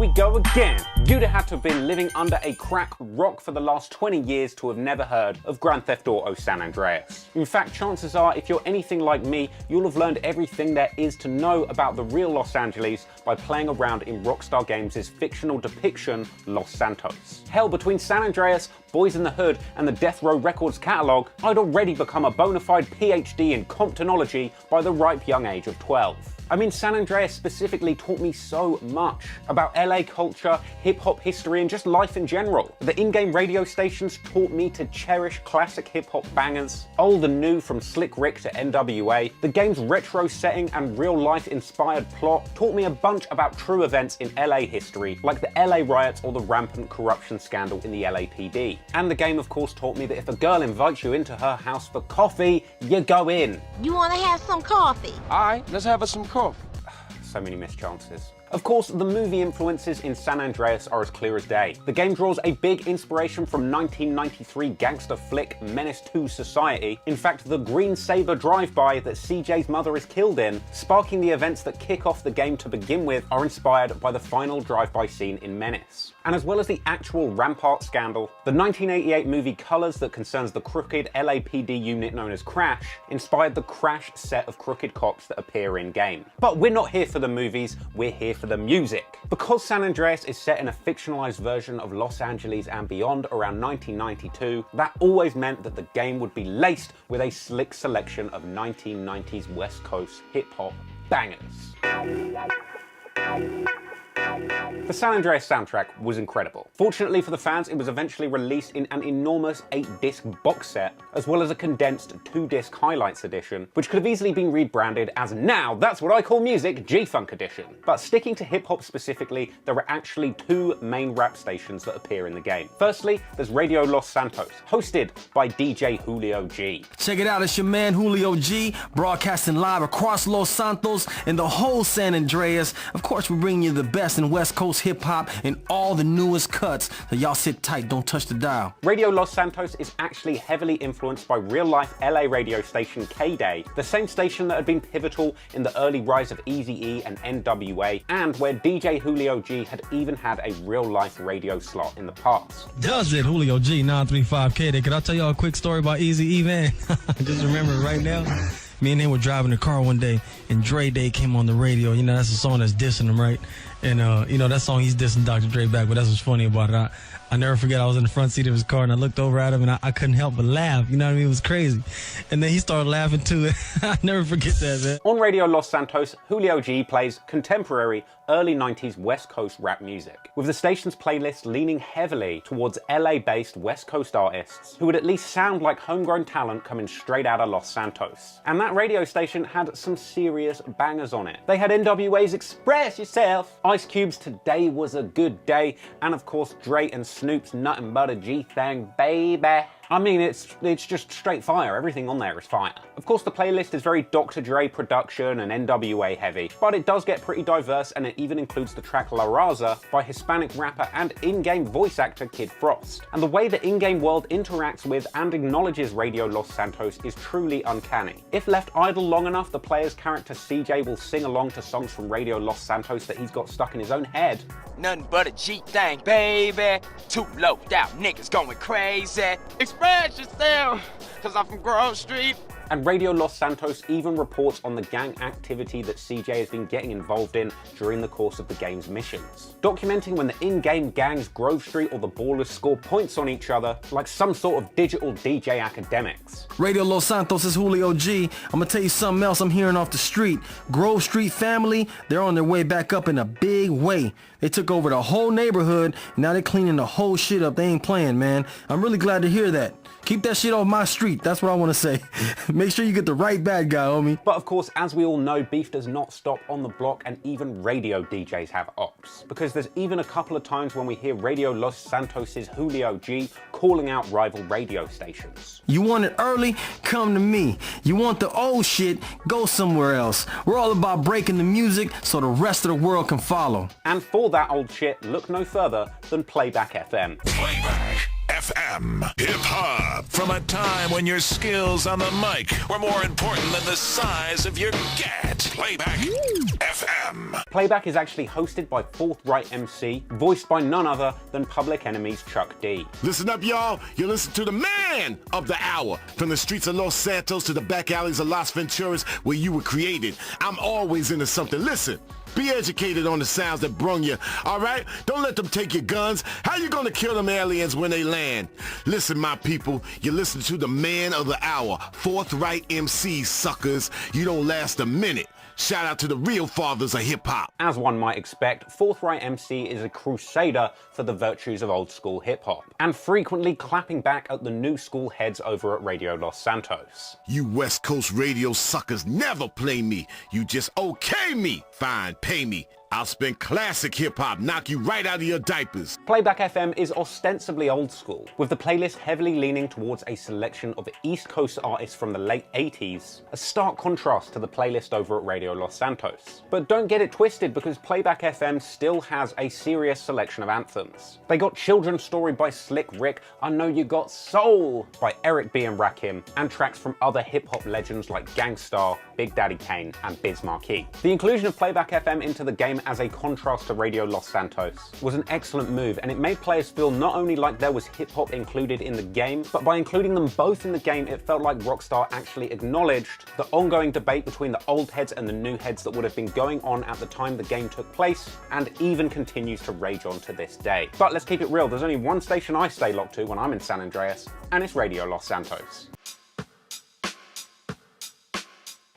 we go again. You'd have had to have been living under a crack rock for the last 20 years to have never heard of Grand Theft Auto San Andreas. In fact, chances are, if you're anything like me, you'll have learned everything there is to know about the real Los Angeles by playing around in Rockstar Games' fictional depiction, Los Santos. Hell, between San Andreas, Boys in the Hood, and the Death Row Records catalogue, I'd already become a bona fide PhD in Comptonology by the ripe young age of 12. I mean, San Andreas specifically taught me so much about LA culture, hip-hop history, and just life in general. The in-game radio stations taught me to cherish classic hip-hop bangers, old and new from Slick Rick to NWA. The game's retro setting and real-life inspired plot taught me a bunch about true events in LA history, like the LA riots or the rampant corruption scandal in the LAPD. And the game, of course, taught me that if a girl invites you into her house for coffee, you go in. You want to have some coffee? All right, let's have us some coffee. So many missed chances. Of course, the movie influences in San Andreas are as clear as day. The game draws a big inspiration from 1993 gangster flick Menace to Society. In fact, the Green Saber drive-by that CJ's mother is killed in, sparking the events that kick off the game to begin with, are inspired by the final drive-by scene in Menace. And as well as the actual Rampart scandal, the 1988 movie Colors that concerns the crooked LAPD unit known as Crash inspired the Crash set of crooked cops that appear in-game. But we're not here for the movies, we're here for the music. Because San Andreas is set in a fictionalized version of Los Angeles and beyond around 1992, that always meant that the game would be laced with a slick selection of 1990s West Coast hip-hop bangers. The San Andreas soundtrack was incredible. Fortunately for the fans, it was eventually released in an enormous 8-disc box set, as well as a condensed 2-disc highlights edition, which could have easily been rebranded as Now That's What I Call Music G-Funk Edition. But sticking to hip-hop specifically, there are actually 2 main rap stations that appear in the game. Firstly, there's Radio Los Santos, hosted by DJ Julio G. Check it out, it's your man Julio G, broadcasting live across Los Santos and the whole San Andreas. Of course, we bring you the best in West Coast hip-hop and all the newest cuts, so y'all sit tight, don't touch the dial. Radio Los Santos is actually heavily influenced by real-life LA radio station K-Day, the same station that had been pivotal in the early rise of Eazy-E and NWA, and where DJ Julio G had even had a real-life radio slot in the past. Does it, Julio G, 935K. Could I tell y'all a quick story about Eazy-E, man? Just remember it right now. Me and him were driving the car one day, and Dre Day came on the radio. You know, that's a song that's dissing him, right? And, you know, that song, he's dissing Dr. Dre back, but that's what's funny about it. I never forget, I was in the front seat of his car, and I looked over at him, and I couldn't help but laugh. You know what I mean? It was crazy. And then he started laughing, too. I never forget that, man. On Radio Los Santos, Julio G plays contemporary, early 90s West Coast rap music, with the station's playlist leaning heavily towards LA-based West Coast artists who would at least sound like homegrown talent coming straight out of Los Santos. And that radio station had some serious bangers on it. They had NWA's Express Yourself, Ice Cube's Today Was a Good Day, and of course Dre and Snoop's Nothing But a G-Thang, Baby. I mean, it's just straight fire. Everything on there is fire. Of course, the playlist is very Dr. Dre production and NWA heavy, but it does get pretty diverse, and it even includes the track La Raza by Hispanic rapper and in-game voice actor Kid Frost. And the way the in-game world interacts with and acknowledges Radio Los Santos is truly uncanny. If left idle long enough, the player's character CJ will sing along to songs from Radio Los Santos that he's got stuck in his own head. Nothing but a G-Thang, baby. Too low down niggas going crazy. Express yourself, cause I'm from Grove Street. And Radio Los Santos even reports on the gang activity that CJ has been getting involved in during the course of the game's missions, documenting when the in-game gangs Grove Street or the Ballers score points on each other like some sort of digital DJ academics. Radio Los Santos is Julio G. I'm gonna tell you something else I'm hearing off the street. Grove Street family, they're on their way back up in a big way. They took over the whole neighborhood, and now they're cleaning the whole shit up. They ain't playing, man. I'm really glad to hear that. Keep that shit off my street, that's what I want to say. Make sure you get the right bad guy, homie. But of course, as we all know, beef does not stop on the block, and even radio DJs have ops. Because there's even a couple of times when we hear Radio Los Santos' Julio G calling out rival radio stations. You want it early? Come to me. You want the old shit? Go somewhere else. We're all about breaking the music so the rest of the world can follow. And for that old shit, look no further than Playback FM. Playback FM. Hip-hop. From a time when your skills on the mic were more important than the size of your gat. Playback FM. FM. Playback is actually hosted by Forthright MC, voiced by none other than Public Enemy's Chuck D. Listen up, y'all. You listen to the man of the hour. From the streets of Los Santos to the back alleys of Las Venturas, where you were created. I'm always into something. Listen. Be educated on the sounds that brung you, all right? Don't let them take your guns. How you gonna kill them aliens when they land? Listen, my people, you listen to the man of the hour, Forthright MC, suckers. You don't last a minute. Shout out to the real fathers of hip-hop. As one might expect, Forthright MC is a crusader for the virtues of old school hip-hop, and frequently clapping back at the new school heads over at Radio Los Santos. You West Coast radio suckers never play me. You just okay me. Fine, pay me. I'll spin classic hip-hop, knock you right out of your diapers. Playback FM is ostensibly old school, with the playlist heavily leaning towards a selection of East Coast artists from the late 80s, a stark contrast to the playlist over at Radio Los Santos. But don't get it twisted, because Playback FM still has a serious selection of anthems. They got Children's Story by Slick Rick, I Know You Got Soul by Eric B. and Rakim, and tracks from other hip-hop legends like Gangstar, Big Daddy Kane, and Biz Markie. The inclusion of Playback FM into the game as a contrast to Radio Los Santos was an excellent move, and it made players feel not only like there was hip-hop included in the game, but by including them both in the game, it felt like Rockstar actually acknowledged the ongoing debate between the old heads and the new heads that would have been going on at the time the game took place, and even continues to rage on to this day. But let's keep it real, there's only one station I stay locked to when I'm in San Andreas, and it's Radio Los Santos.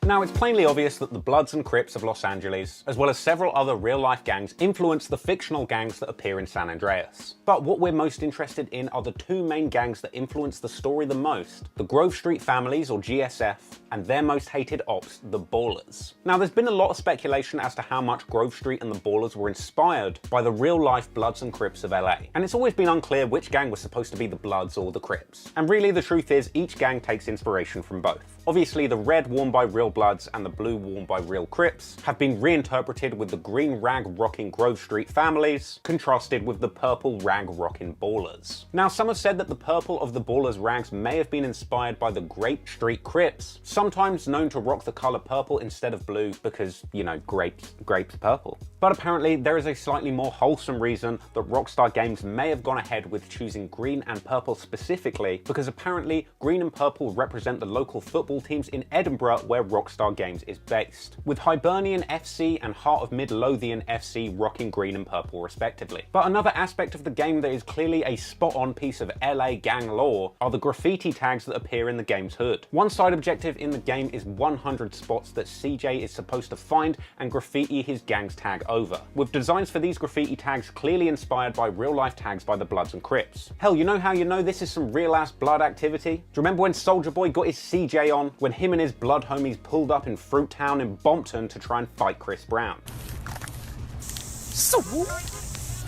Now, it's plainly obvious that the Bloods and Crips of Los Angeles, as well as several other real-life gangs, influence the fictional gangs that appear in San Andreas. But what we're most interested in are the two main gangs that influence the story the most, the Grove Street Families, or GSF, and their most hated ops, the Ballers. Now, there's been a lot of speculation as to how much Grove Street and the Ballers were inspired by the real-life Bloods and Crips of LA, and it's always been unclear which gang was supposed to be the Bloods or the Crips. And really, the truth is, each gang takes inspiration from both. Obviously, the red worn by real Bloods and the blue worn by real Crips have been reinterpreted with the green rag rocking Grove Street Families contrasted with the purple rag rocking Ballers. Now, some have said that the purple of the Ballers rags may have been inspired by the Grape Street Crips, sometimes known to rock the color purple instead of blue because, you know, grapes purple. But apparently there is a slightly more wholesome reason that Rockstar Games may have gone ahead with choosing green and purple specifically, because apparently green and purple represent the local football teams in Edinburgh where Rockstar Games is based, with Hibernian FC and Heart of Midlothian FC rocking green and purple respectively. But another aspect of the game that is clearly a spot-on piece of LA gang lore are the graffiti tags that appear in the game's hood. One side objective in the game is 100 spots that CJ is supposed to find and graffiti his gang's tag over, with designs for these graffiti tags clearly inspired by real-life tags by the Bloods and Crips. Hell, you know how you know this is some real-ass blood activity? Do you remember when Soulja Boy got his CJ on, when him and his blood homies pulled up in Fruit Town in Bompton to try and fight Chris Brown?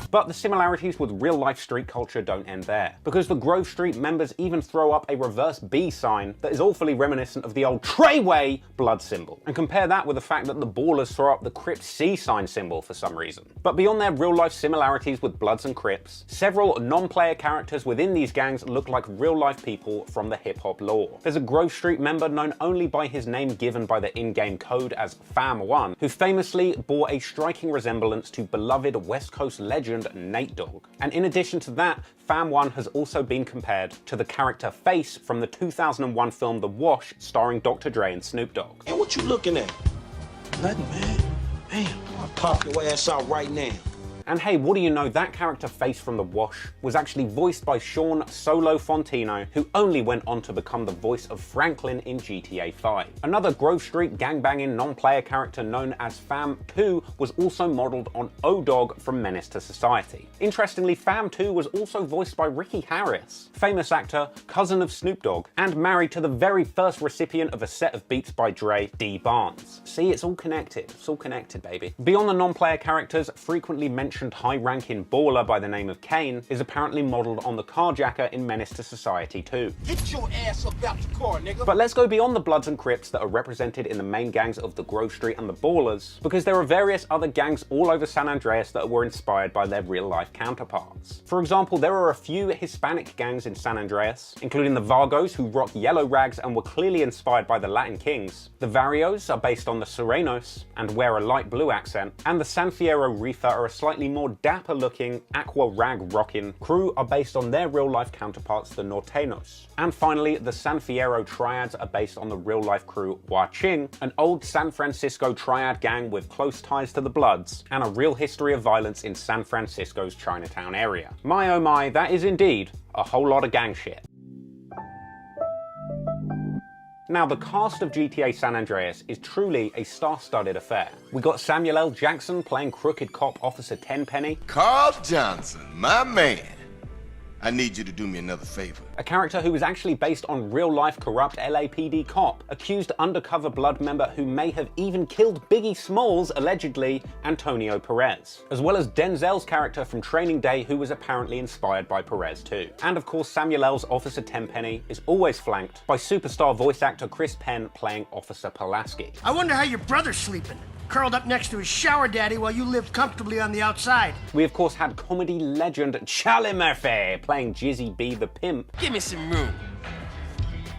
But the similarities with real-life street culture don't end there, because the Grove Street members even throw up a reverse B sign that is awfully reminiscent of the old Treyway blood symbol. And compare that with the fact that the Ballers throw up the Crips C sign symbol for some reason. But beyond their real-life similarities with Bloods and Crips, several non-player characters within these gangs look like real-life people from the hip-hop lore. There's a Grove Street member known only by his name given by the in-game code as Fam1, who famously bore a striking resemblance to beloved West Coast legend Nate Dogg. And in addition to that, Fam1 has also been compared to the character Face from the 2001 film The Wash, starring Dr. Dre and Snoop Dogg. Hey, what you looking at? Nothing, man. Damn, I'll pop your ass out right now. And hey, what do you know, that character Face from The Wash was actually voiced by Sean Solo Fontino, who only went on to become the voice of Franklin in GTA 5. Another Grove Street gangbanging non-player character known as Fam2 was also modeled on O-Dog from Menace to Society. Interestingly, Fam2 was also voiced by Ricky Harris, famous actor, cousin of Snoop Dogg, and married to the very first recipient of a set of beats by Dre, D. Barnes. See, it's all connected, baby. Beyond the non-player characters frequently mentioned aforementioned high-ranking baller by the name of Kane is apparently modeled on the carjacker in Menace to Society 2. Get your ass up out the car, nigga. But let's go beyond the Bloods and Crips that are represented in the main gangs of the Grove Street and the Ballers, because there are various other gangs all over San Andreas that were inspired by their real-life counterparts. For example, there are a few Hispanic gangs in San Andreas, including the Vagos, who rock yellow rags and were clearly inspired by the Latin Kings. The Varios are based on the Serenos and wear a light blue accent, and the San Fierro Reefer are a slightly more dapper-looking, aqua rag-rocking crew are based on their real-life counterparts, the Norteños. And finally, the San Fierro Triads are based on the real-life crew Huaching, an old San Francisco triad gang with close ties to the Bloods, and a real history of violence in San Francisco's Chinatown area. My oh my, that is indeed a whole lot of gang shit. Now, the cast of GTA San Andreas is truly a star-studded affair. We got Samuel L. Jackson playing crooked cop Officer Tenpenny. Carl Johnson, my man. I need you to do me another favor. A character who was actually based on real-life corrupt LAPD cop, accused undercover Blood member who may have even killed Biggie Smalls, allegedly, Antonio Perez. As well as Denzel's character from Training Day, who was apparently inspired by Perez too. And of course, Samuel L's Officer Tenpenny is always flanked by superstar voice actor Chris Penn playing Officer Pulaski. I wonder how your brother's sleeping. Curled up next to his shower daddy while you lived comfortably on the outside. We of course had comedy legend Charlie Murphy playing Jizzy B the Pimp. Give me some room.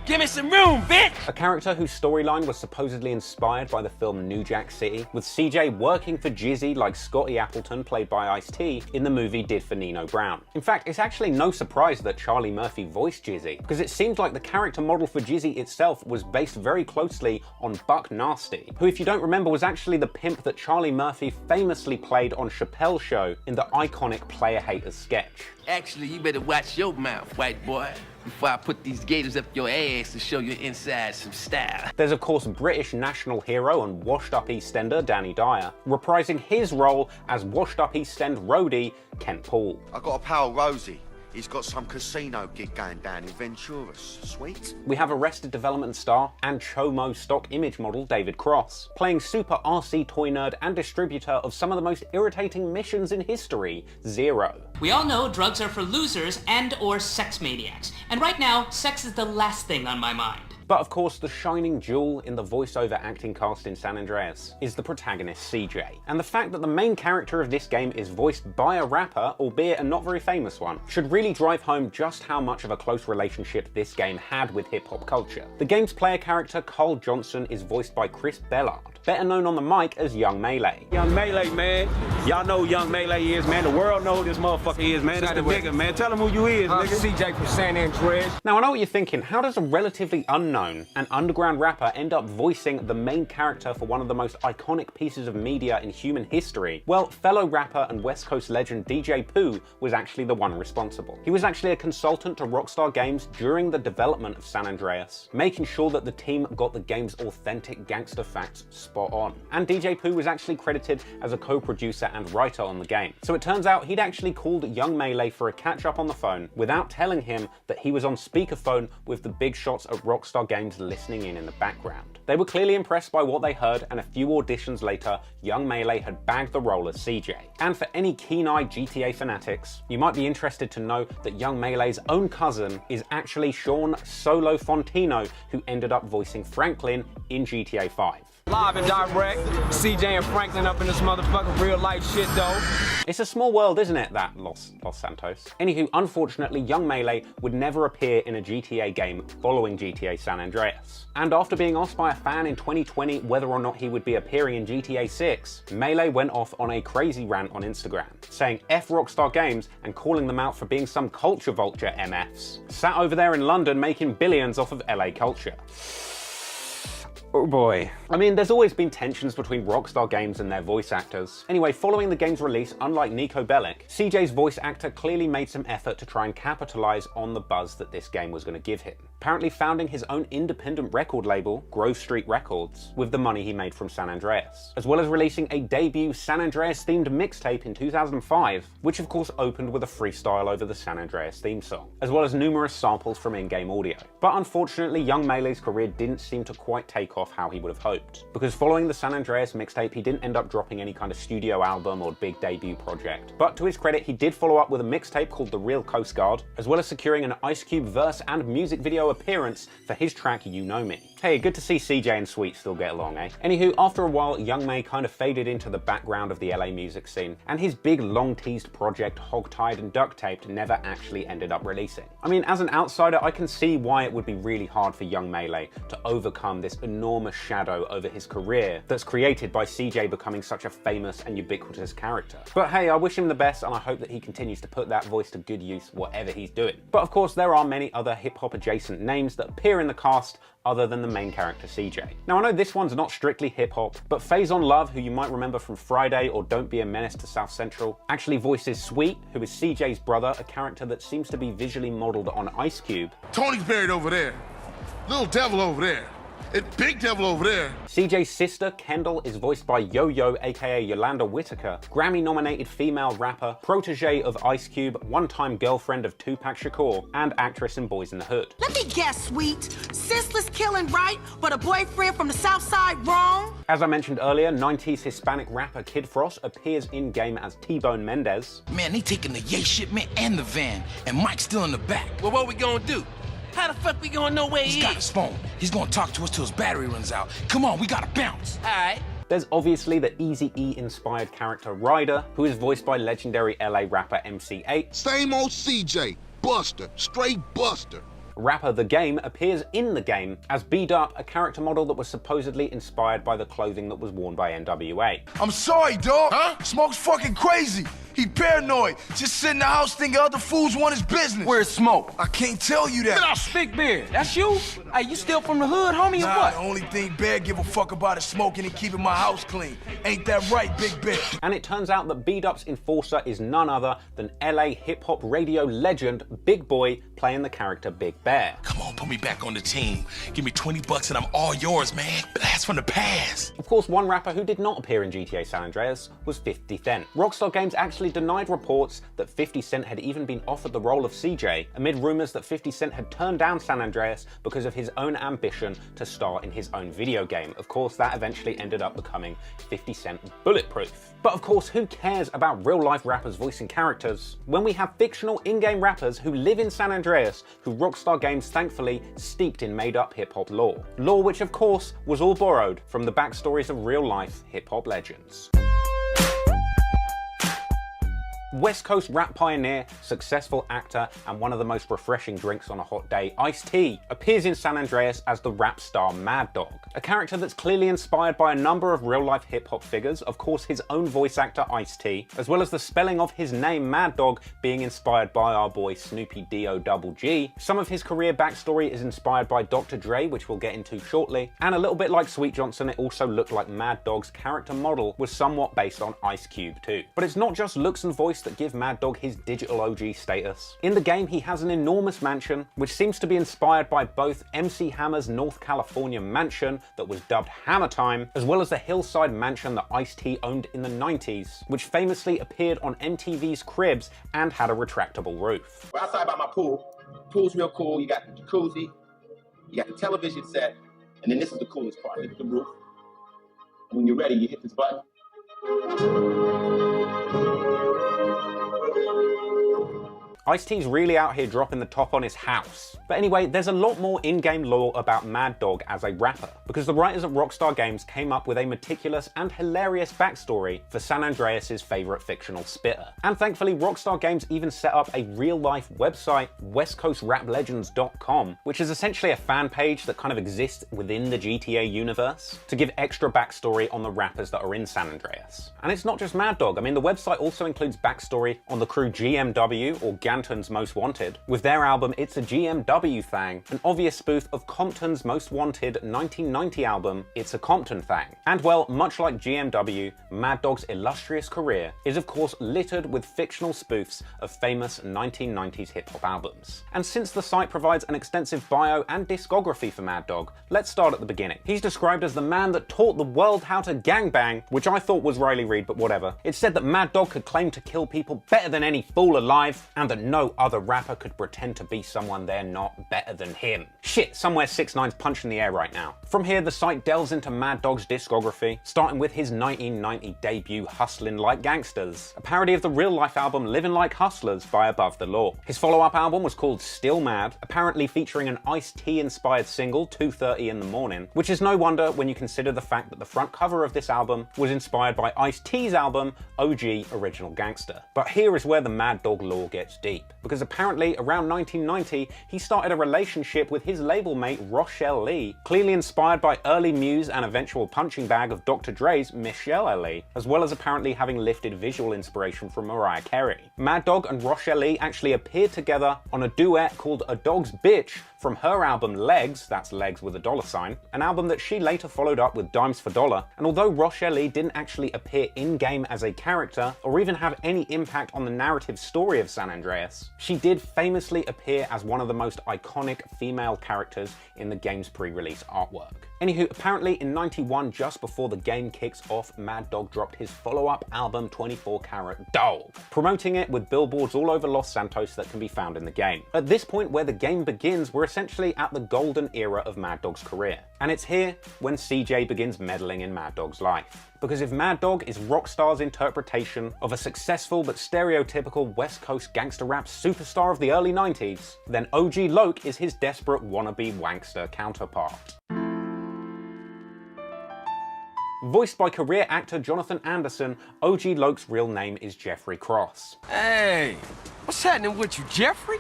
Give me some room, bitch! A character whose storyline was supposedly inspired by the film New Jack City, with CJ working for Jizzy like Scotty Appleton, played by Ice-T, in the movie did for Nino Brown. In fact, it's actually no surprise that Charlie Murphy voiced Jizzy, because it seems like the character model for Jizzy itself was based very closely on Buck Nasty, who, if you don't remember, was actually the pimp that Charlie Murphy famously played on Chappelle's Show in the iconic Player Haters sketch. Actually, you better watch your mouth, white boy, before I put these gators up your ass to show you inside some style. There's of course British national hero and washed-up EastEnder Danny Dyer, reprising his role as washed-up East End roadie Kent Paul. I got a pal, Rosie. He's got some casino gig going down in Venturas. Sweet. We have Arrested Development star and Chomo stock image model David Cross, playing super RC toy nerd and distributor of some of the most irritating missions in history, Zero. We all know drugs are for losers and or sex maniacs, and right now, sex is the last thing on my mind. But of course, the shining jewel in the voiceover acting cast in San Andreas is the protagonist CJ. And the fact that the main character of this game is voiced by a rapper, albeit a not very famous one, should really drive home just how much of a close relationship this game had with hip-hop culture. The game's player character, Carl Johnson, is voiced by Chris Bellard, better known on the mic as Young Melee. Young Melee, man. Y'all know who Young Melee is, man. The world know who this motherfucker is, man. It's the nigga, man. Tell him who you is, nigga. CJ from San Andreas. Now, I know what you're thinking. How does a relatively unknown and underground rapper end up voicing the main character for one of the most iconic pieces of media in human history? Well, fellow rapper and West Coast legend DJ Pooh was actually the one responsible. He was actually a consultant to Rockstar Games during the development of San Andreas, making sure that the team got the game's authentic gangster facts spot on. And DJ Pooh was actually credited as a co-producer and writer on the game. So it turns out he'd actually called Young Melee for a catch-up on the phone without telling him that he was on speakerphone with the big shots at Rockstar Games listening in the background. They were clearly impressed by what they heard, and a few auditions later, Young Melee had bagged the role as CJ. And for any keen-eyed GTA fanatics, you might be interested to know that Young Melee's own cousin is actually Sean Solo Fontino, who ended up voicing Franklin in GTA 5. Live and direct, CJ and Franklin up in this motherfucking real life shit though. It's a small world, isn't it, that Los Santos? Anywho, unfortunately, Young Melee would never appear in a GTA game following GTA San Andreas. And after being asked by a fan in 2020 whether or not he would be appearing in GTA 6, Melee went off on a crazy rant on Instagram, saying F Rockstar Games and calling them out for being some culture vulture MFs. Sat over there in London making billions off of LA culture. Oh boy. I mean, there's always been tensions between Rockstar Games and their voice actors. Anyway, following the game's release, unlike Nico Bellic, CJ's voice actor clearly made some effort to try and capitalize on the buzz that this game was going to give him, apparently founding his own independent record label, Grove Street Records, with the money he made from San Andreas, as well as releasing a debut San Andreas-themed mixtape in 2005, which of course opened with a freestyle over the San Andreas theme song, as well as numerous samples from in-game audio. But unfortunately, Young Melee's career didn't seem to quite take off off how he would have hoped. Because following the San Andreas mixtape, he didn't end up dropping any kind of studio album or big debut project. But to his credit, he did follow up with a mixtape called The Real Coast Guard, as well as securing an Ice Cube verse and music video appearance for his track You Know Me. Hey, good to see CJ and Sweet still get along, eh? Anywho, after a while, Young May kind of faded into the background of the LA music scene, and his big long-teased project Hogtied and Duct Taped never actually ended up releasing. I mean, as an outsider, I can see why it would be really hard for Young Melee to overcome this enormous shadow over his career that's created by CJ becoming such a famous and ubiquitous character. But hey, I wish him the best, and I hope that he continues to put that voice to good use whatever he's doing. But of course, there are many other hip-hop adjacent names that appear in the cast other than the main character CJ. Now I know this one's not strictly hip-hop, but Faison Love, who you might remember from Friday or Don't Be a Menace to South Central, actually voices Sweet, who is CJ's brother, a character that seems to be visually modeled on Ice Cube. Tony's buried over there. Little devil over there. And big devil over there. CJ's sister, Kendall, is voiced by Yo-Yo, aka Yolanda Whitaker, Grammy-nominated female rapper, protege of Ice Cube, one-time girlfriend of Tupac Shakur, and actress in Boys in the Hood. Let me guess, Sweet. Senseless killing right, but a boyfriend from the South Side wrong? As I mentioned earlier, 90s Hispanic rapper Kid Frost appears in-game as T-Bone Mendez. Man, they taking the Yay shipment and the van, and Mike's still in the back. Well, what we gonna do? How the fuck we gonna know where he is? He's got his phone. He's gonna talk to us till his battery runs out. Come on, we gotta bounce. All right. There's obviously the Eazy-E inspired character Ryder, who is voiced by legendary LA rapper MC8. Same old CJ. Buster. Straight Buster. Rapper The Game appears in the game as B-Dup, a character model that was supposedly inspired by the clothing that was worn by NWA. I'm sorry, dog. Huh? Smoke's fucking crazy. He paranoid. Just sit in the house thinking other fools want his business. Where's Smoke? I can't tell you that. Big Beard, that's you? Hey, you still from the hood, homie, or what? The only thing Bear give a fuck about is smoking and keeping my house clean. Ain't that right, Big Bear? And it turns out that B-Dup's enforcer is none other than LA hip-hop radio legend Big Boy, playing the character Big Bear. Come on, put me back on the team. Give me 20 bucks and I'm all yours, man. Blast from the past. Of course, one rapper who did not appear in GTA San Andreas was 50 Cent. Rockstar Games actually denied reports that 50 Cent had even been offered the role of CJ, amid rumors that 50 Cent had turned down San Andreas because of his own ambition to star in his own video game. Of course, that eventually ended up becoming 50 Cent Bulletproof. But of course, who cares about real-life rappers voicing characters when we have fictional in-game rappers who live in San Andreas, who Rockstar Games thankfully steeped in made-up hip-hop lore. Lore which, of course, was all borrowed from the backstories of real-life hip-hop legends. West Coast rap pioneer, successful actor, and one of the most refreshing drinks on a hot day, Ice-T, appears in San Andreas as the rap star Mad Dog, a character that's clearly inspired by a number of real-life hip-hop figures, of course his own voice actor Ice-T, as well as the spelling of his name Mad Dog being inspired by our boy Snoopy D-O-double-G. Some of his career backstory is inspired by Dr. Dre, which we'll get into shortly, and a little bit like Sweet Johnson, it also looked like Mad Dog's character model was somewhat based on Ice Cube too. But it's not just looks and voice that give Mad Dog his digital OG status. In the game, he has an enormous mansion, which seems to be inspired by both MC Hammer's North California mansion that was dubbed Hammer Time, as well as the hillside mansion that Ice-T owned in the 90s, which famously appeared on MTV's Cribs and had a retractable roof. We're outside by my pool. Pool's real cool. You got the jacuzzi, you got the television set, and then this is the coolest part. Look at the roof. And when you're ready, you hit this button. Ice-T's really out here dropping the top on his house. But anyway, there's a lot more in-game lore about Mad Dog as a rapper, because the writers at Rockstar Games came up with a meticulous and hilarious backstory for San Andreas' favorite fictional spitter. And thankfully, Rockstar Games even set up a real-life website, westcoastraplegends.com, which is essentially a fan page that kind of exists within the GTA universe to give extra backstory on the rappers that are in San Andreas. And it's not just Mad Dog. I mean, the website also includes backstory on the crew GMW, or Ganton's Most Wanted, with their album It's a GMW Thang, an obvious spoof of Compton's Most Wanted 1990 album It's a Compton Thang. And well, much like GMW, Mad Dog's illustrious career is of course littered with fictional spoofs of famous 1990s hip-hop albums. And since the site provides an extensive bio and discography for Mad Dog, let's start at the beginning. He's described as the man that taught the world how to gangbang, which I thought was Riley Reid, but whatever. It said that Mad Dog could claim to kill people better than any fool alive, and that no other rapper could pretend to be someone they're not better than him. Shit, somewhere 6ix9ine's punching the air right now. From here, the site delves into Mad Dog's discography, starting with his 1990 debut Hustlin' Like Gangsters, a parody of the real-life album Livin' Like Hustlers by Above the Law. His follow-up album was called Still Mad, apparently featuring an Ice-T inspired single, 2:30 in the Morning, which is no wonder when you consider the fact that the front cover of this album was inspired by Ice-T's album OG Original Gangster. But here is where the Mad Dog lore gets deep, because apparently around 1990 he started a relationship with his label mate Rochelle Lee, clearly inspired by early muse and eventual punching bag of Dr. Dre's Michelle Lee, as well as apparently having lifted visual inspiration from Mariah Carey. Mad Dog and Rochelle Lee actually appeared together on a duet called A Dog's Bitch from her album Legs, that's Legs with a $sign, an album that she later followed up with Dimes for Dollar. And although Rochelle Lee didn't actually appear in-game as a character or even have any impact on the narrative story of San Andreas, she did famously appear as one of the most iconic female characters in the game's pre-release artwork. Anywho, apparently in '91, just before the game kicks off, Mad Dog dropped his follow-up album 24 Karat Dog, promoting it with billboards all over Los Santos that can be found in the game. At this point where the game begins, we're essentially at the golden era of Mad Dog's career. And it's here when CJ begins meddling in Mad Dog's life. Because if Mad Dog is Rockstar's interpretation of a successful but stereotypical West Coast gangster rap superstar of the early 90s, then OG Loc is his desperate wannabe wankster counterpart. Voiced by career actor Jonathan Anderson, OG Loc's real name is Jeffrey Cross. Hey, what's happening with you, Jeffrey?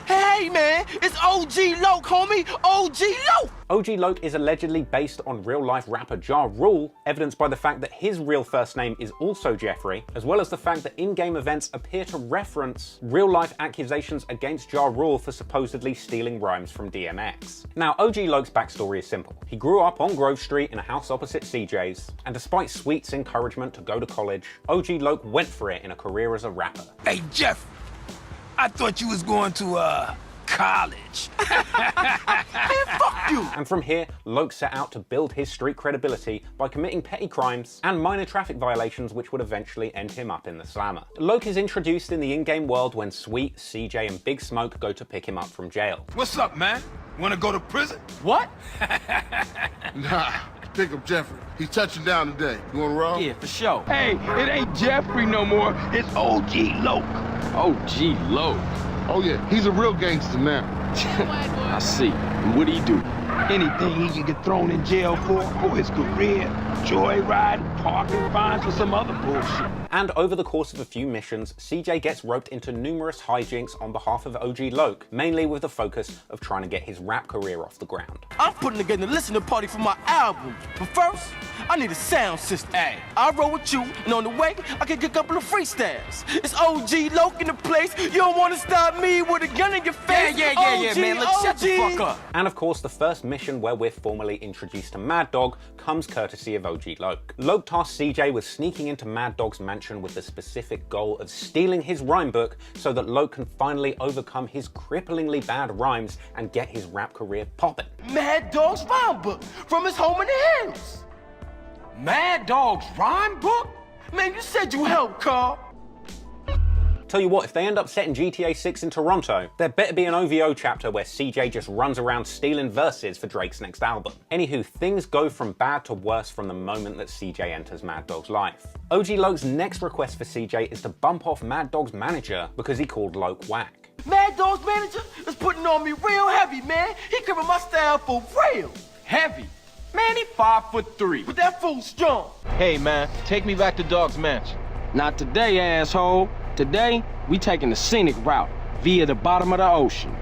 Hey, man, it's OG Loc, homie! OG Loc! OG Loc is allegedly based on real-life rapper Ja Rule, evidenced by the fact that his real first name is also Jeffrey, as well as the fact that in-game events appear to reference real-life accusations against Ja Rule for supposedly stealing rhymes from DMX. Now, OG Loc's backstory is simple. He grew up on Grove Street in a house opposite CJ's, and despite Sweet's encouragement to go to college, OG Loc went for it in a career as a rapper. Hey, Jeff, I thought you was going to, college. Man, fuck you! And from here, Loc set out to build his street credibility by committing petty crimes and minor traffic violations which would eventually end him up in the slammer. Loc is introduced in the in-game world when Sweet, CJ, and Big Smoke go to pick him up from jail. What's up, man? Wanna go to prison? What? Nah, pick up Jeffrey. He's touching down today. You wanna roll? Yeah, for sure. Hey, it ain't Jeffrey no more. It's OG Loc. OG Loc. Oh yeah, he's a real gangster now. I see. And what do he do? Anything he can get thrown in jail for his career, joyriding, parking fines, or some other bullshit. And over the course of a few missions, CJ gets roped into numerous hijinks on behalf of OG Loc, mainly with the focus of trying to get his rap career off the ground. I'm putting together a listening party for my album, but first, I need a sound system. Hey, I'll roll with you, and on the way, I can get a couple of freestyles. It's OG Loc in the place. You don't want to stop me with a gun in your face. Yeah, man. Let's shut the fuck up. And of course, the first mission where we're formally introduced to Mad Dog comes courtesy of OG Loc. Loc tasks CJ with sneaking into Mad Dog's mansion with the specific goal of stealing his rhyme book so that Loc can finally overcome his cripplingly bad rhymes and get his rap career popping. Mad Dog's rhyme book from his home in the hills. Mad Dog's rhyme book? Man, you said you helped, Carl. Tell you what, if they end up setting GTA 6 in Toronto, there better be an OVO chapter where CJ just runs around stealing verses for Drake's next album. Anywho, things go from bad to worse from the moment that CJ enters Mad Dog's life. OG Loc's next request for CJ is to bump off Mad Dog's manager because he called Loc whack. Mad Dog's manager is putting on me real heavy, man. He covering my style for real. Heavy? Man, he 5'3". But that fool's strong. Hey, man, take me back to Dog's mansion. Not today, asshole. Today, we taking the scenic route via the bottom of the ocean.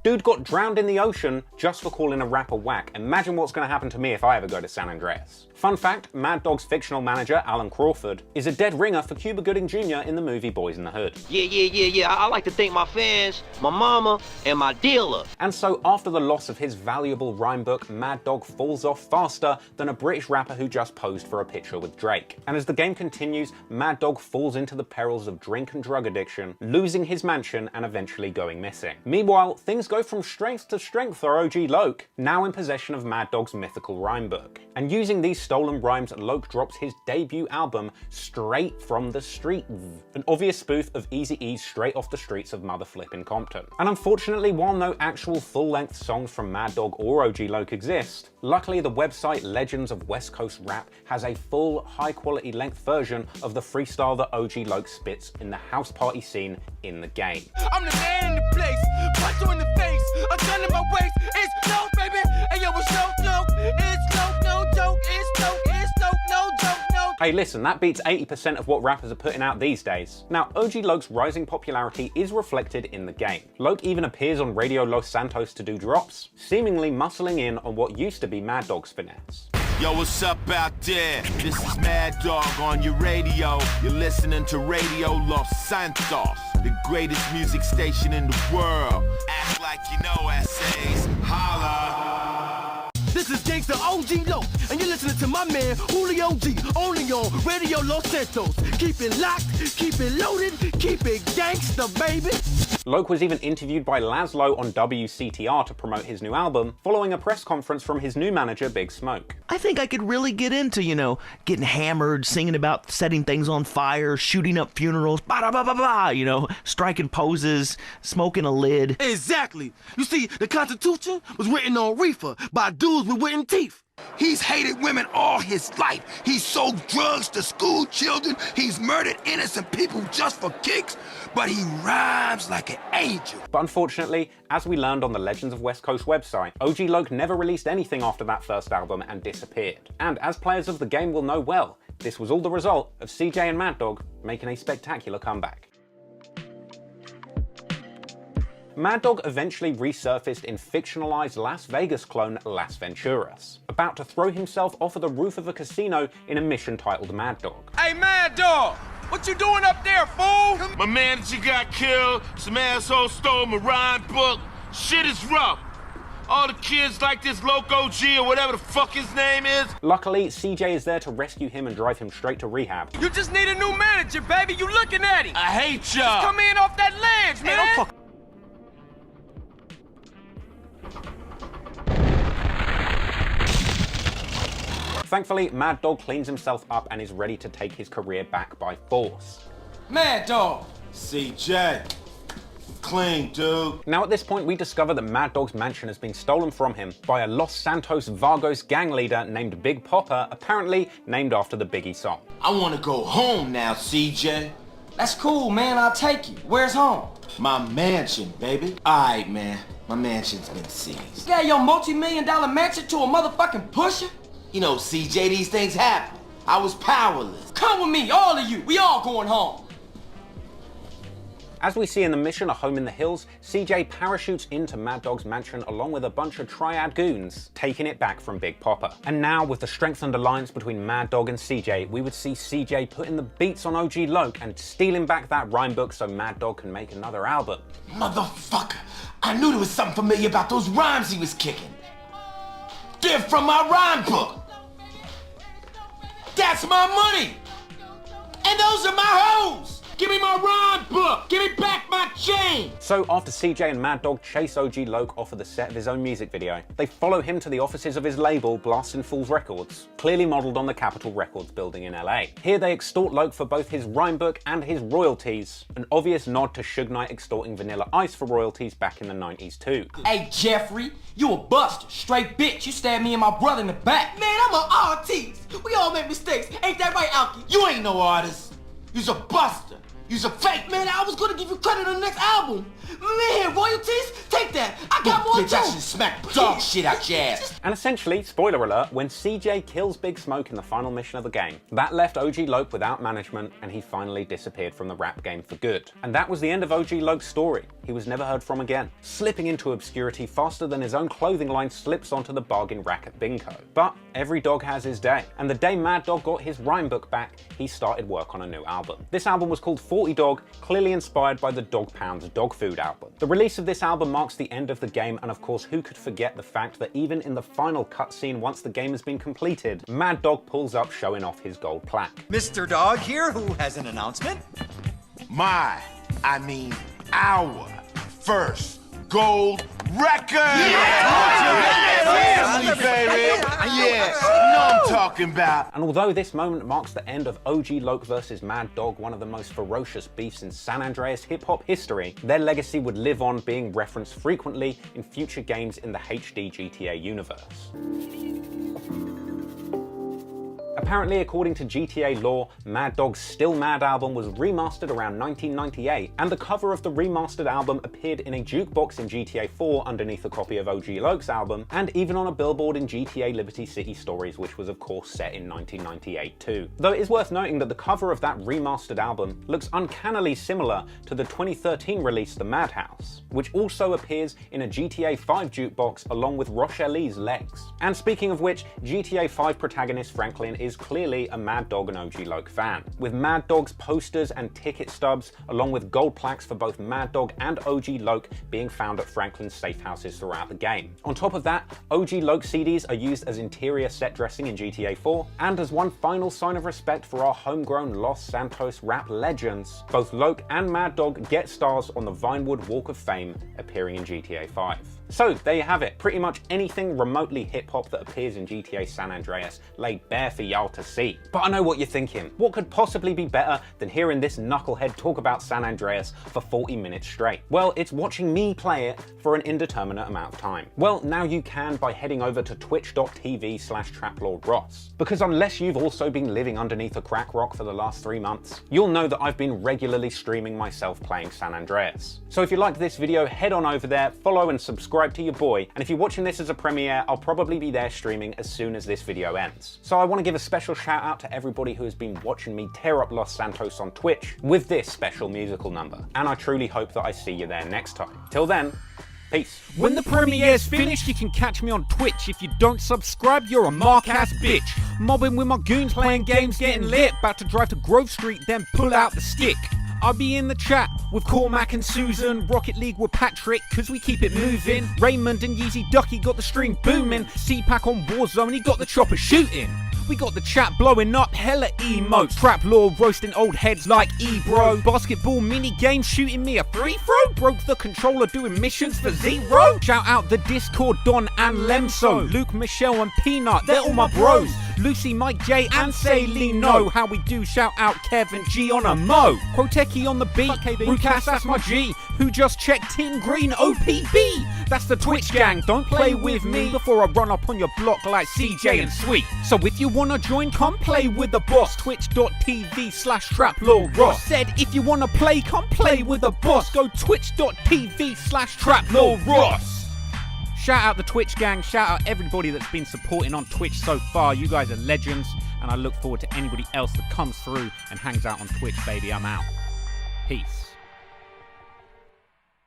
Dude got drowned in the ocean just for calling a rapper whack. Imagine what's gonna happen to me if I ever go to San Andreas. Fun fact, Mad Dog's fictional manager, Alan Crawford, is a dead ringer for Cuba Gooding Jr. in the movie Boys in the Hood. Yeah. I like to thank my fans, my mama, and my dealer. And so after the loss of his valuable rhyme book, Mad Dog falls off faster than a British rapper who just posed for a picture with Drake. And as the game continues, Mad Dog falls into the perils of drink and drug addiction, losing his mansion and eventually going missing. Meanwhile, things go go from strength to strength for OG Loc, now in possession of Mad Dog's mythical rhyme book. And using these stolen rhymes, Loc drops his debut album, Straight from the Streets, an obvious spoof of Eazy-E's Straight Off the Streets of Mother Flippin' Compton. And unfortunately, while no actual full-length songs from Mad Dog or OG Loc exist, luckily the website Legends of West Coast Rap has a full, high-quality length version of the freestyle that OG Loc spits in the house party scene in the game. I'm the man in the place, punch you in the face, a gun in my waist, it's Loc, baby, and yo, it's Loc, it's Loc, no joke, it's Loc, no joke, no. Hey listen, that beats 80% of what rappers are putting out these days. Now, OG Loc's rising popularity is reflected in the game. Loc even appears on Radio Los Santos to do drops, seemingly muscling in on what used to be Mad Dog's finesse. Yo, what's up out there? This is Mad Dog on your radio. You're listening to Radio Los Santos, the greatest music station in the world. Act like you know essays. Holla. This is Gangsta OG Loc, and you're listening to my man Julio G, only on Radio Los Santos. Keep it locked, keep it loaded, keep it gangsta, baby. Loc was even interviewed by Laszlo on WCTR to promote his new album, following a press conference from his new manager, Big Smoke. I think I could really get into, getting hammered, singing about setting things on fire, shooting up funerals, striking poses, smoking a lid. Exactly. You see, the Constitution was written on reefer by dudes with wooden teeth. He's hated women all his life. He's sold drugs to school children. He's murdered innocent people just for kicks. But he rhymes like an angel. But unfortunately, as we learned on the Legends of West Coast website, OG Loc never released anything after that first album and disappeared. And as players of the game will know well, this was all the result of CJ and Mad Dog making a spectacular comeback. Mad Dog eventually resurfaced in fictionalized Las Vegas clone Las Venturas, about to throw himself off of the roof of a casino in a mission titled Mad Dog. Hey, Mad Dog, what you doing up there, fool? My manager got killed, some asshole stole my rhyme book. Shit is rough. All the kids like this Loco G or whatever the fuck his name is. Luckily, CJ is there to rescue him and drive him straight to rehab. You just need a new manager, baby. You looking at him. I hate y'all. Just come in off that ledge, man. Hey, don't fuck. Thankfully, Mad Dog cleans himself up and is ready to take his career back by force. Mad Dog! CJ, clean, dude. Now at this point, we discover that Mad Dog's mansion has been stolen from him by a Los Santos Vagos gang leader named Big Poppa, apparently named after the Biggie song. I want to go home now, CJ. That's cool, man. I'll take you. Where's home? My mansion, baby. Alright, man. My mansion's been seized. Yeah, your multi-million-dollar mansion to a motherfucking pusher? You know, CJ, these things happen. I was powerless. Come with me, all of you. We all going home. As we see in the mission, A Home in the Hills, CJ parachutes into Mad Dog's mansion along with a bunch of triad goons, taking it back from Big Poppa. And now, with the strengthened alliance between Mad Dog and CJ, we would see CJ putting the beats on OG Loc and stealing back that rhyme book so Mad Dog can make another album. Motherfucker, I knew there was something familiar about those rhymes he was kicking. They're from my rhyme book. That's my money. And those are my hoes. Give me my rhyme book! Give me back my chain! So after CJ and Mad Dog chase OG Loc off of the set of his own music video, they follow him to the offices of his label, Blastin' Fools Records, clearly modelled on the Capitol Records building in LA. Here they extort Loc for both his rhyme book and his royalties, an obvious nod to Suge Knight extorting Vanilla Ice for royalties back in the 90s too. Hey Jeffrey, you a buster, straight bitch. You stabbed me and my brother in the back. Man, I'm an artist. We all make mistakes. Ain't that right, Alki? You ain't no artist. You's a buster. You's a fake. Man, I was gonna give you credit on the next album. Man, royalties? Take that. I got more bitch, I should smack dog shit out your ass. And essentially, spoiler alert, when CJ kills Big Smoke in the final mission of the game, that left OG Loc without management and he finally disappeared from the rap game for good. And that was the end of OG Loc's story. He was never heard from again, slipping into obscurity faster than his own clothing line slips onto the bargain rack at Bingo. But every dog has his day, and the day Mad Dog got his rhyme book back, he started work on a new album. This album was called 40 Dog, clearly inspired by the Dog Pound's Dog Food album. The release of this album marks the end of the game, and of course, who could forget the fact that even in the final cutscene once the game has been completed, Mad Dog pulls up showing off his gold plaque. Mr. Dog here, who has an announcement? Our first gold record! Yeah, baby! Yeah, you know what I'm talking about. And although this moment marks the end of OG Loc versus Mad Dog, one of the most ferocious beefs in San Andreas hip-hop history, their legacy would live on, being referenced frequently in future games in the HD GTA universe. Apparently, according to GTA lore, Mad Dog's Still Mad album was remastered around 1998, and the cover of the remastered album appeared in a jukebox in GTA 4 underneath a copy of OG Loc's album, and even on a billboard in GTA Liberty City Stories, which was of course set in 1998 too. Though it is worth noting that the cover of that remastered album looks uncannily similar to the 2013 release The Madhouse, which also appears in a GTA 5 jukebox along with Ureleased Legs. And speaking of which, GTA 5 protagonist Franklin is clearly a Mad Dog and OG Loc fan, with Mad Dog's posters and ticket stubs along with gold plaques for both Mad Dog and OG Loc being found at Franklin's safe houses throughout the game. On top of that, OG Loc CDs are used as interior set dressing in GTA 4, and as one final sign of respect for our homegrown Los Santos rap legends, both Loc and Mad Dog get stars on the Vinewood Walk of Fame appearing in GTA 5. So there you have it, pretty much anything remotely hip-hop that appears in GTA San Andreas laid bare for y'all to see. But I know what you're thinking, what could possibly be better than hearing this knucklehead talk about San Andreas for 40 minutes straight? Well, it's watching me play it for an indeterminate amount of time. Well, now you can by heading over to twitch.tv/TrapLordRoss. Because unless you've also been living underneath a crack rock for the last 3 months, you'll know that I've been regularly streaming myself playing San Andreas. So if you liked this video, head on over there, follow and subscribe to your boy, and if you're watching this as a premiere, I'll probably be there streaming as soon as this video ends. So I want to give a special shout out to everybody who has been watching me tear up Los Santos on Twitch with this special musical number, and I truly hope that I see you there next time. Till then, peace. When the premiere's finished, you can catch me on Twitch. If you don't subscribe, you're a mark-ass bitch. Mobbing with my goons, playing games, getting lit. About to drive to Grove Street, then pull out the stick. I'll be in the chat with Cormac and Susan, Rocket League with Patrick, cause we keep it moving. Raymond and Yeezy Ducky got the stream booming. CPAC on Warzone, he got the chopper shooting. We got the chat blowing up, hella emotes. Trap Lord roasting old heads like Ebro. Basketball mini game shooting me a free throw. Broke the controller doing missions for zero. Shout out the Discord Don and Lemso. Luke, Michelle and Peanut, they're all my bros. Lucy, Mike J and Saline know how we do. Shout out Kevin G on a mo. Quoteki on the beat. Rukas, that's my G. Who just checked Team Green OPB. That's the Twitch gang. Don't play with me before I run up on your block like CJ and Sweet. So if you wanna join, come play with the boss. Twitch.tv/TrapLordRoss. Said if you wanna play, come play with the boss. Go Twitch.tv/TrapLordRoss. Shout out the Twitch gang, shout out everybody that's been supporting on Twitch so far. You guys are legends, and I look forward to anybody else that comes through and hangs out on Twitch, baby. I'm out. Peace.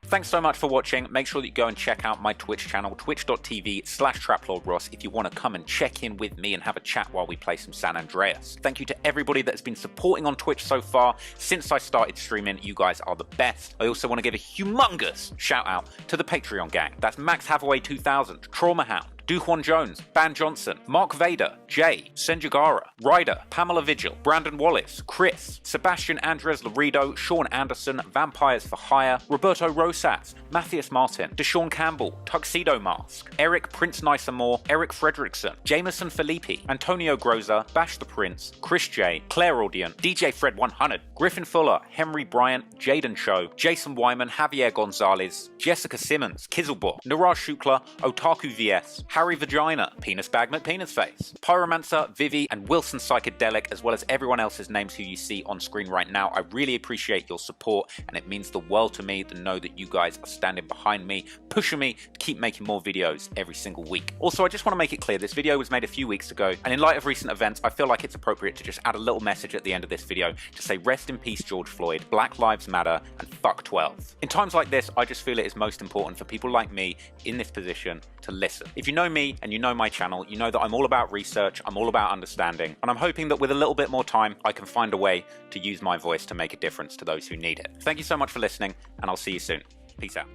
Thanks so much for watching. Make sure that you go and check out my Twitch channel, twitch.tv/TrapLordRoss, if you want to come and check in with me and have a chat while we play some San Andreas. Thank you to everybody that has been supporting on Twitch so far. Since I started streaming, you guys are the best. I also want to give a humongous shout out to the Patreon gang. That's Max Hathaway 2000, Trauma Hound, Duhwan Jones, Ban Johnson, Mark Vader, Jay, Senjagara, Ryder, Pamela Vigil, Brandon Wallace, Chris, Sebastian Andres Laredo, Sean Anderson, Vampires for Hire, Roberto Rosas, Matthias Martin, Deshaun Campbell, Tuxedo Mask, Eric Prince Nisamore, Eric Fredrickson, Jameson Filippi, Antonio Groza, Bash the Prince, Chris J, Claire Audion, DJ Fred 100, Griffin Fuller, Henry Bryant, Jaden Cho, Jason Wyman, Javier Gonzalez, Jessica Simmons, Kizzlebot, Niraj Shukla, Otaku VS, Harry Vagina, Penis Bag McPenis Face, Pyromancer, Vivi, and Wilson Psychedelic, as well as everyone else's names who you see on screen right now. I really appreciate your support, and it means the world to me to know that you guys are standing behind me, pushing me to keep making more videos every single week. Also, I just want to make it clear, this video was made a few weeks ago, and in light of recent events, I feel like it's appropriate to just add a little message at the end of this video to say rest in peace George Floyd, Black Lives Matter, and fuck 12. In times like this, I just feel it is most important for people like me in this position to listen. If you know me and you know my channel, you know that I'm all about research, I'm all about understanding, and I'm hoping that with a little bit more time, I can find a way to use my voice to make a difference to those who need it. Thank you so much for listening, and I'll see you soon. Peace out.